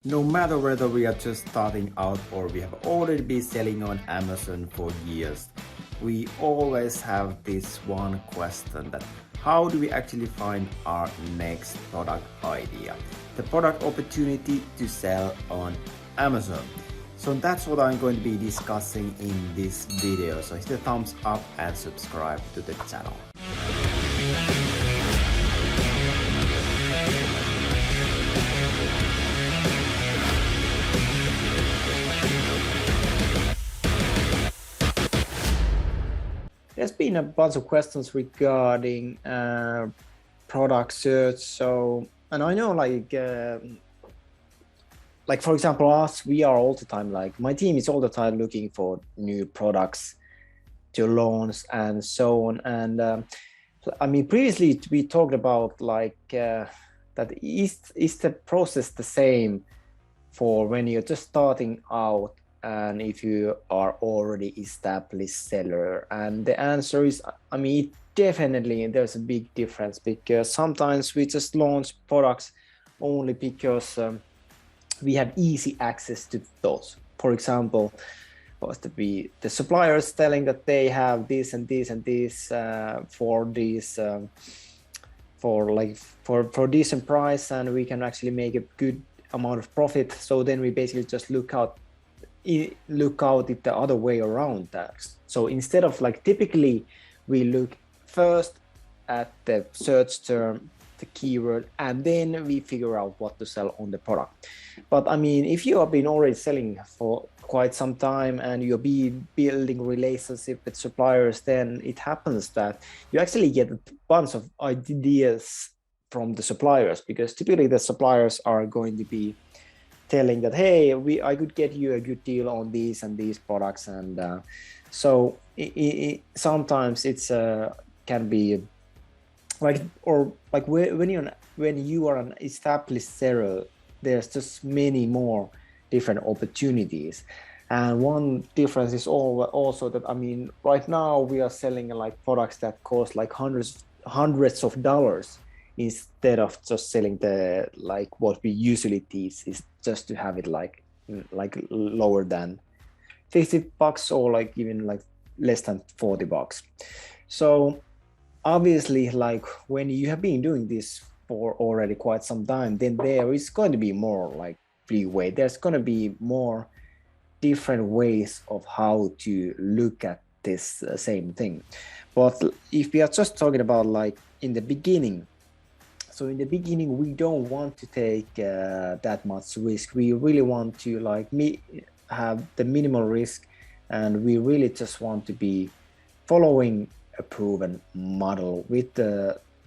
No matter whether we are just starting out or we have already been selling on Amazon for years, we always have this one question that how do we actually find our next product idea, the product opportunity to sell on Amazon. So that's what I'm going to be discussing in this video. So hit the thumbs up and subscribe to the channel. There's been a bunch of questions regarding product search. So, and I know like for example, us, we are all the time, like my team is all the time looking for new products to launch and so on. And I mean, previously we talked about like that is the process the same for when you're just starting out and if you are already established seller? And the answer is, I mean, definitely there's a big difference, because sometimes we just launch products only because we have easy access to those. For example, was to be the suppliers telling that they have this and this and this for this for decent price, and we can actually make a good amount of profit. So then we basically just look out it the other way around that. So instead of like typically we look first at the search term, the keyword, and then we figure out what to sell on the product. But I mean, if you have been already selling for quite some time and you'll be building relationship with suppliers, then it happens that you actually get a bunch of ideas from the suppliers, because typically the suppliers are going to be telling that, hey, I could get you a good deal on these and these products. And so sometimes it's can be like, or like when you are an established seller, there's just many more different opportunities. And one difference is also that, I mean, right now we are selling like products that cost like hundreds of dollars, instead of just selling the like what we usually teach is just to have it like lower than $50 or like even like less than $40. So obviously, like when you have been doing this for already quite some time, then there is going to be more like freeway. There's going to be more different ways of how to look at this same thing. But if we are just talking about like in the beginning, so in the beginning, we don't want to take that much risk. We really want to like have the minimal risk, and we really just want to be following a proven model with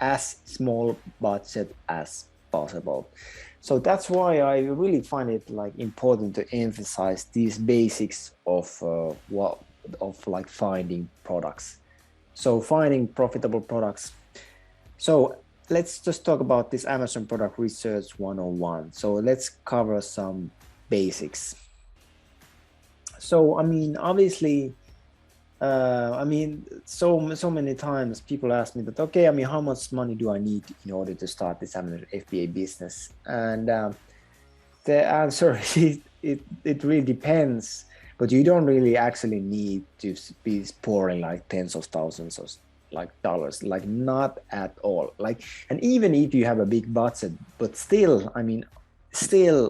as small budget as possible. So that's why I really find it like important to emphasize these basics of like finding products. So finding profitable products. So let's just talk about this Amazon product research 101. So let's cover some basics. So I mean, obviously, I mean, so many times people ask me that, okay, I mean, how much money do I need in order to start this Amazon FBA business? And the answer is it really depends, but you don't really actually need to be pouring like tens of thousands of like dollars, like not at all. Like, and even if you have a big budget, but still, I mean,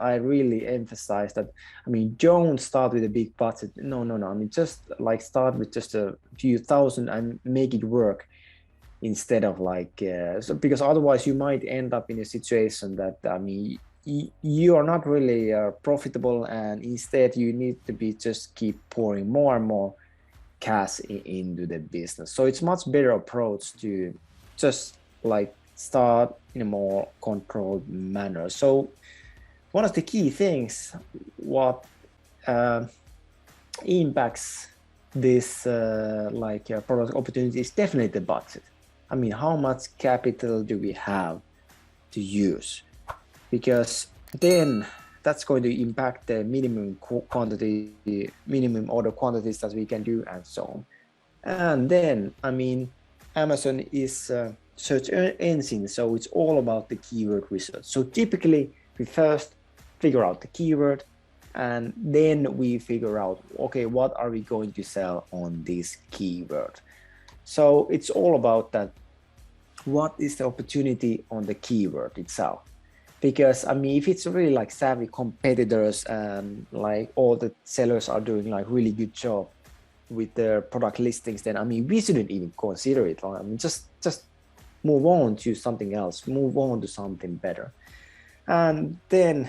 I really emphasize that, I mean, don't start with a big budget. No. I mean, just like start with just a few thousand and make it work, instead of like so, because otherwise you might end up in a situation that, I mean, you are not really profitable, and instead you need to be just keep pouring more and more cash into the business. So it's much better approach to just like start in a more controlled manner. So one of the key things what impacts this product opportunity is definitely the budget. I mean, how much capital do we have to use? Because then that's going to impact the minimum order quantities that we can do, and so on. And then, I mean, Amazon is a search engine, so it's all about the keyword research. So typically we first figure out the keyword, and then we figure out, okay, what are we going to sell on this keyword? So it's all about that. What is the opportunity on the keyword itself? Because I mean, if it's really like savvy competitors and like all the sellers are doing like really good job with their product listings, then I mean, we shouldn't even consider it. I mean, just move on to something else, move on to something better. And then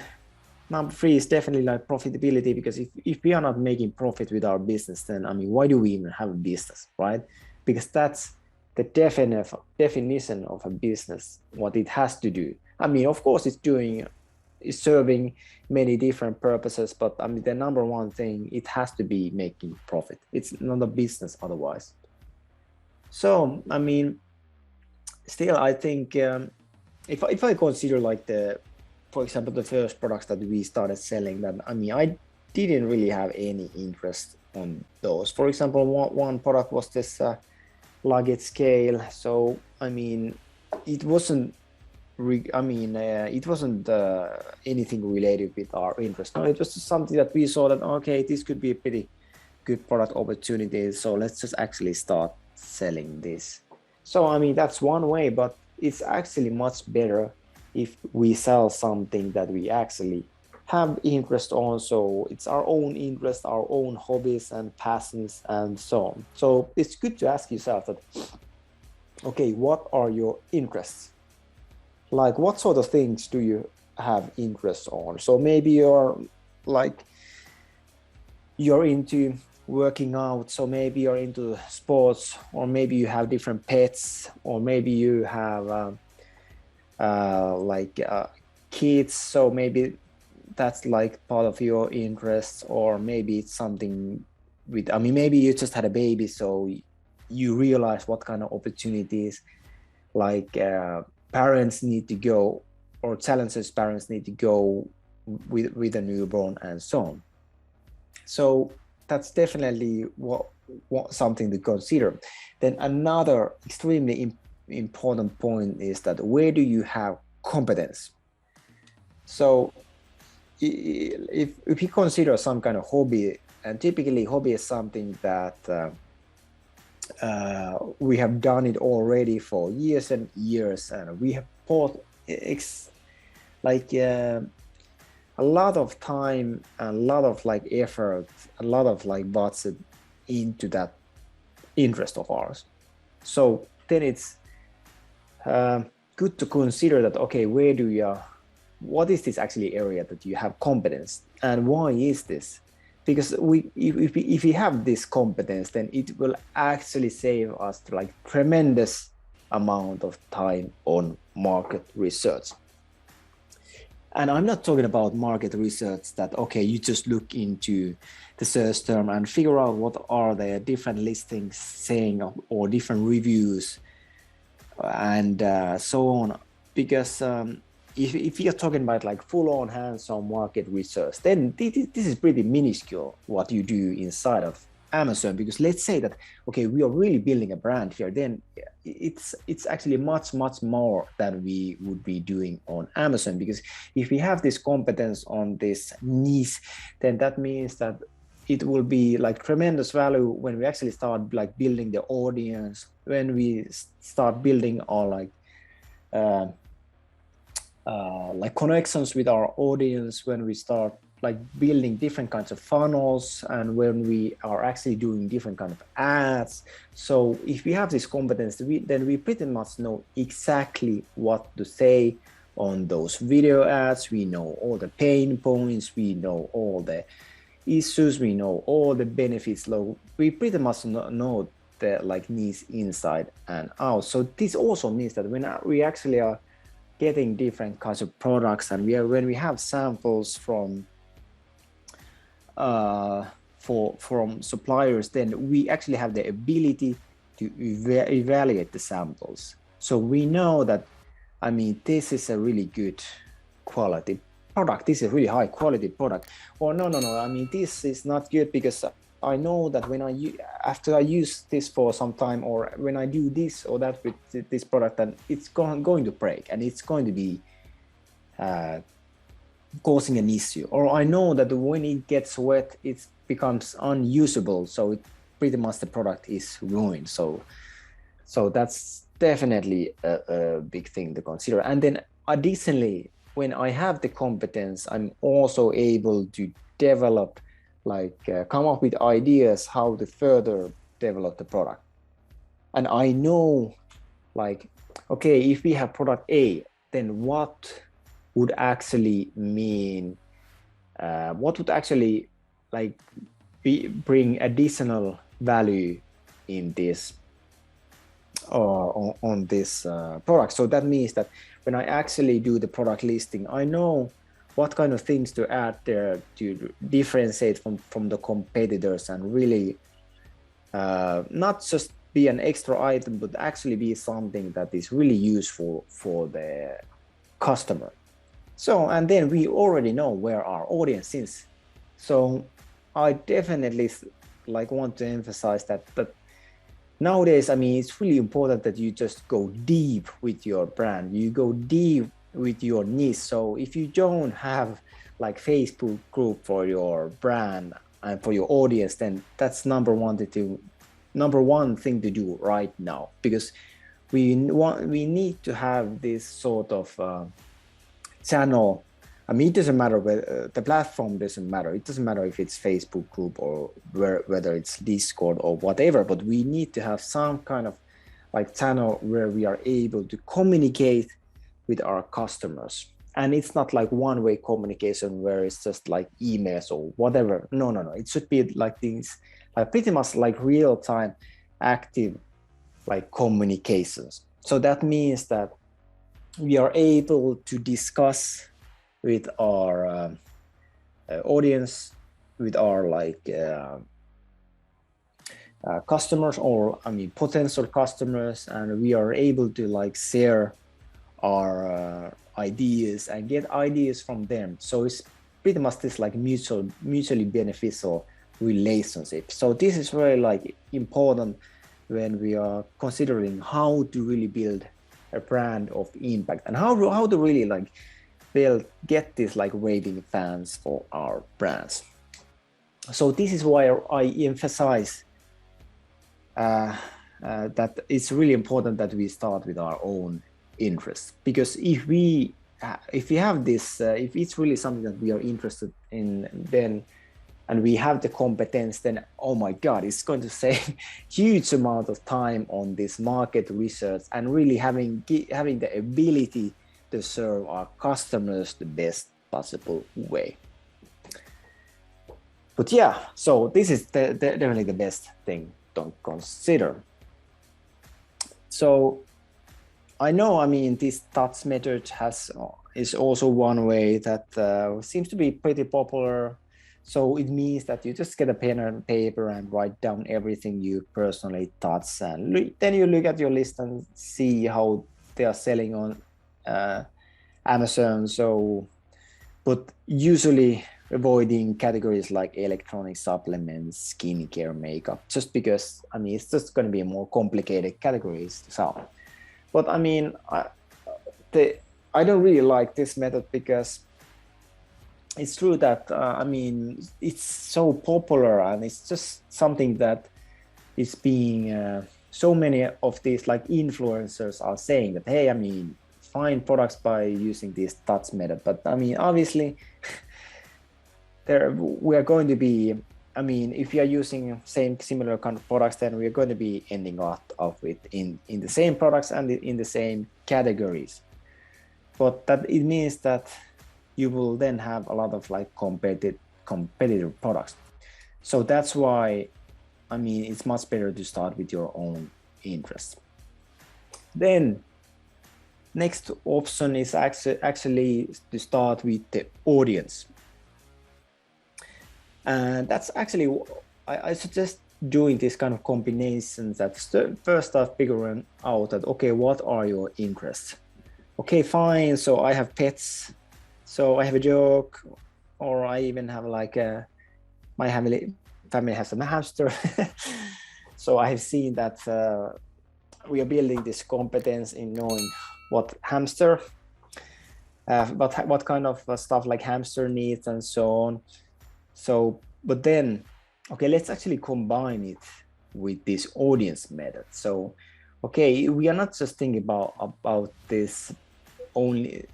number 3 is definitely like profitability, because if we are not making profit with our business, then I mean, why do we even have a business, right? Because that's the definition of a business, what it has to do. I mean, of course, it's serving many different purposes, but I mean, the number one thing, it has to be making profit. It's not a business otherwise. So, I mean, still, I think if I consider like for example, the first products that we started selling, that I mean, I didn't really have any interest on those. For example, one product was this luggage scale. So I mean, it wasn't anything related with our interest. No, it was just something that we saw that, okay, this could be a pretty good product opportunity, so let's just actually start selling this. So I mean, that's one way, but it's actually much better if we sell something that we actually have interest on. So it's our own interest, our own hobbies and passions and so on. So it's good to ask yourself that, okay, what are your interests? Like, what sort of things do you have interest on? So maybe you're into working out, so maybe you're into sports, or maybe you have different pets, or maybe you have kids, so maybe that's like part of your interests. Or maybe it's something with, I mean, maybe you just had a baby, so you realize what kind of opportunities like parents need to go, or challenges parents need to go with a newborn and so on. So that's definitely what something to consider. Then another extremely important point is that, where do you have competence? So if you consider some kind of hobby, and typically hobby is something that we have done it already for years and years, and we have put a lot of time, a lot of like effort, a lot of like budget into that interest of ours. So then it's good to consider that, okay, what is this actually area that you have competence, and why is this? Because if we have this competence, then it will actually save us like tremendous amount of time on market research. And I'm not talking about market research that, okay, you just look into the search term and figure out what are the different listings saying, or different reviews and so on. Because if you're talking about like full-on hands-on market research, then this is pretty minuscule what you do inside of Amazon. Because let's say that, okay, we are really building a brand here, then it's actually much more than we would be doing on Amazon. Because if we have this competence on this niche, then that means that it will be like tremendous value when we actually start like building the audience, when we start building our like connections with our audience, when we start like building different kinds of funnels, and when we are actually doing different kind of ads. So if we have this competence, then we pretty much know exactly what to say on those video ads. We know all the pain points, we know all the issues, we know all the benefits. We pretty much know the like needs inside and out. So this also means that when we actually are getting different kinds of products, and when we have samples from suppliers, then we actually have the ability to evaluate the samples. So we know that, I mean, this is a really good quality product, this is a really high quality product, or no, I mean, this is not good, because I know that after I use this for some time, or when I do this or that with this product, then it's going to break, and it's going to be causing an issue, or I know that when it gets wet, it becomes unusable. So it pretty much the product is ruined. So that's definitely a big thing to consider. And then additionally, when I have the competence, I'm also able to develop, come up with ideas how to further develop the product. And I know, okay, if we have product A, then what would actually mean, what would actually bring additional value in this on this product. So that means that when I actually do the product listing, I know what kind of things to add there to differentiate from the competitors and really not just be an extra item, but actually be something that is really useful for the customer. So, and then we already know where our audience is. So I definitely want to emphasize that nowadays, I mean, it's really important that you just go deep with your brand. You go deep with your niche. So if you don't have Facebook group for your brand and for your audience, then that's number one thing to do right now, because we need to have this sort of channel. I mean, it doesn't matter whether the platform doesn't matter. It doesn't matter if it's Facebook group or whether it's Discord or whatever, but we need to have some kind of channel where we are able to communicate with our customers. And it's not one-way communication where it's just emails or whatever. No. It should be these, pretty much real-time active communications. So that means that we are able to discuss with our audience, with our customers, or potential customers, and we are able to share our ideas and get ideas from them. So it's pretty much this mutually beneficial relationship. So this is very important when we are considering how to really build a brand of impact, and how to really get these raving fans for our brands. So this is why I emphasize that it's really important that we start with our own interests, because if we have this, if it's really something that we are interested in, then and we have the competence, then oh my God, it's going to save huge amount of time on this market research and really having the ability to serve our customers the best possible way. But yeah, so this is definitely the best thing to consider. So I know, this TOTS method is also one way that seems to be pretty popular. So it means that you just get a pen and paper and write down everything you personally touch, and then you look at your list and see how they are selling on Amazon. So, but usually avoiding categories like electronic supplements, skincare, makeup, just because it's just going to be more complicated categories to sell. But I don't really like this method, because it's true that it's so popular, and it's just something that is being so many of these influencers are saying that, hey, find products by using this TOTS method. But obviously we are going to be, if you are using similar kind of products, then we are going to be ending up with in the same products and in the same categories. But that it means that you will then have a lot of competitive products. So that's why it's much better to start with your own interests. Then next option is actually to start with the audience. And that's actually, I suggest doing this kind of combinations, that first start figuring out that, okay, what are your interests? Okay, fine. So I have pets. So I have a joke, or I even have my family has a hamster. So I have seen that we are building this competence in knowing what hamster. but what kind of stuff like hamster needs and so on. So, but then, okay, let's actually combine it with this audience method. So, okay, we are not just thinking about this only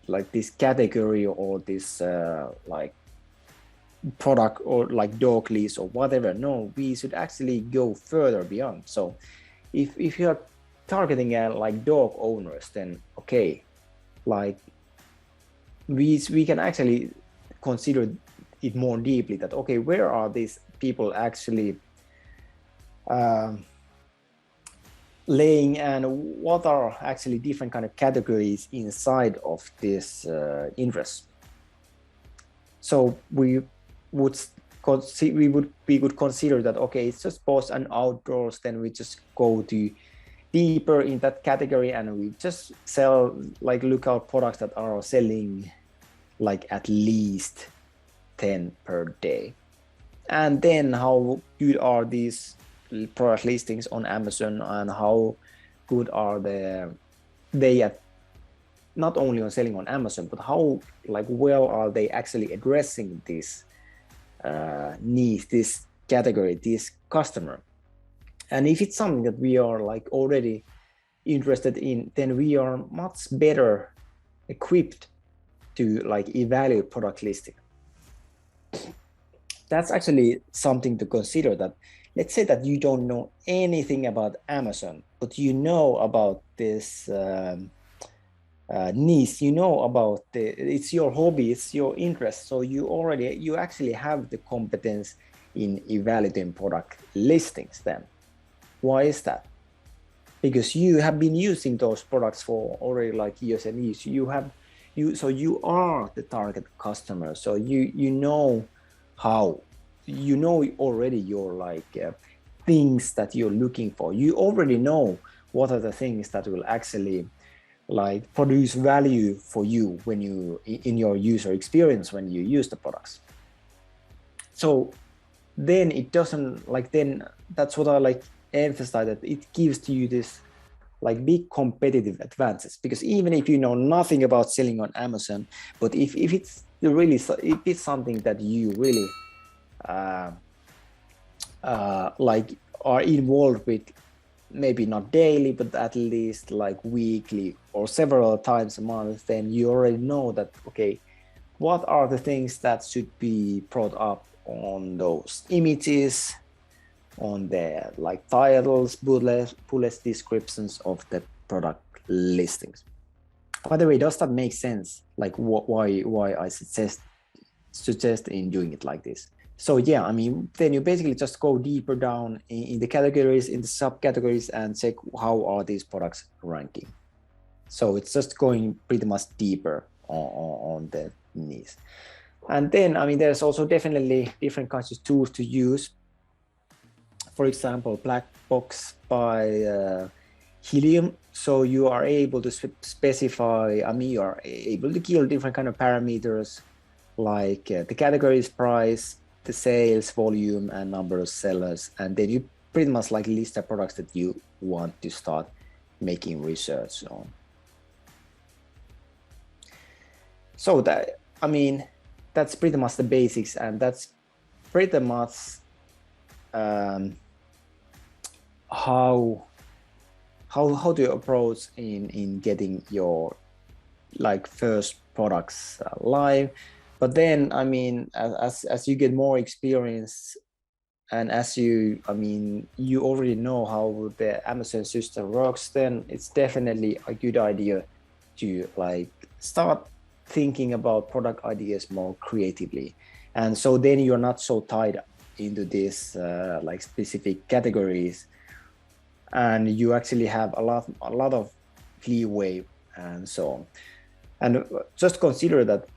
like this category or this like product or like dog leash or whatever. No, we should actually go further beyond. So, if you are targeting like dog owners, then okay, like we can actually consider it more deeply that okay, where are these people actually laying, and what are actually different kind of categories inside of this interest. So we would consider that okay, it's just sports and outdoors, then we just go to deeper in that category and we just sell like lookout products that are selling like at least 10 per day. And then how good are these product listings on Amazon, and how good are they at not only on selling on Amazon, but how like well are they actually addressing this needs, this category, this customer. And if it's something that we are like already interested in, then we are much better equipped to like evaluate product listing. That's actually something to consider, that let's say that you don't know anything about Amazon, but you know about this niche, you know about it's your hobby, it's your interest. So you actually have the competence in evaluating product listings then. Why is that? Because you have been using those products for already like years and years. So you are the target customer. So you know how, you know already your like things that you're looking for. You already know what are the things that will actually like produce value for you when you in your user experience when you use the products. So then it doesn't like, then that's what I like emphasize, that it gives to you this like big competitive advantage. Because even if you know nothing about selling on Amazon, but if it's really, if it's something that you really like are involved with, maybe not daily, but at least like weekly or several times a month, then you already know that okay, what are the things that should be brought up on those images, on the like titles, bullet descriptions of the product listings. By the way, does that make sense? Like why I suggest in doing it like this? So yeah, I mean, then you basically just go deeper down in the categories, in the subcategories, and check how are these products ranking. So it's just going pretty much deeper on the niche. And then, I mean, there's also definitely different kinds of tools to use. For example, Black Box by Helium. So you are able to specify, I mean, you are able to kill different kind of parameters like the categories, price, the sales volume, and number of sellers. And then you pretty much like list the products that you want to start making research on. So that, I mean, that's pretty much the basics, and that's pretty much how to approach in getting your like first products live. But then, I mean, as you get more experience, and as you, I mean, you already know how the Amazon system works, then it's definitely a good idea to like start thinking about product ideas more creatively. And so then you're not so tied into this like specific categories, and you actually have a lot of leeway and so on. And just consider that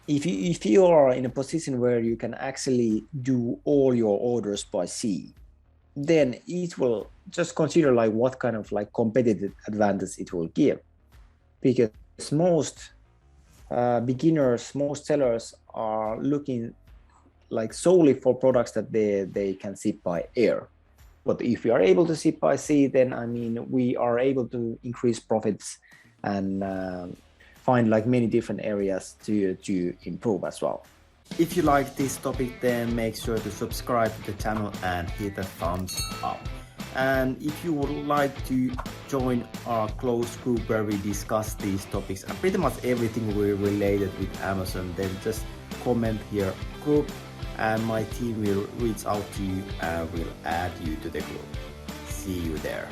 if you are in a position where you can actually do all your orders by sea, then it will just consider like what kind of like competitive advantage it will give. Because most beginners, most sellers are looking like solely for products that they can ship by air. But if we are able to ship by sea, then I mean, we are able to increase profits and find like many different areas to improve as well. If you like this topic, then make sure to subscribe to the channel and hit the thumbs up. And if you would like to join our close group where we discuss these topics and pretty much everything related with Amazon, then just comment here group and my team will reach out to you and will add you to the group. See you there.